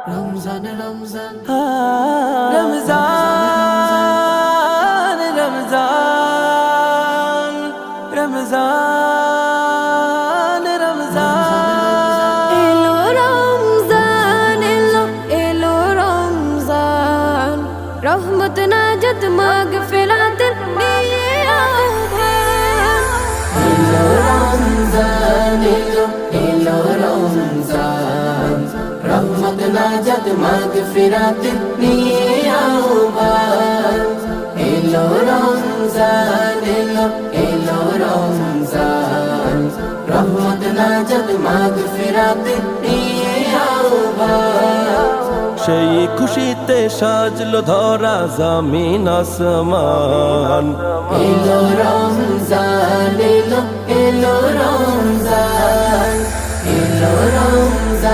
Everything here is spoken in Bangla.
রমজান রমজান রমজান রমজান রমজান রমজান এলো রমজান এলো রমজান রহমত নাজাত মাগফিরাত নিয়ে আহ্বান এলো রমজান এলো রমজান রহমত নাজাত মাগফিরাত নিয়ে আহ্বান এলো রমজান এলো রমজান রহমত নাজাত মাগফিরাত নিয়ে আহ্বান সেই খুশিতে সাজলো ধরা জামিন আসমান এলো রমজান এলো রমজান এলো রমজান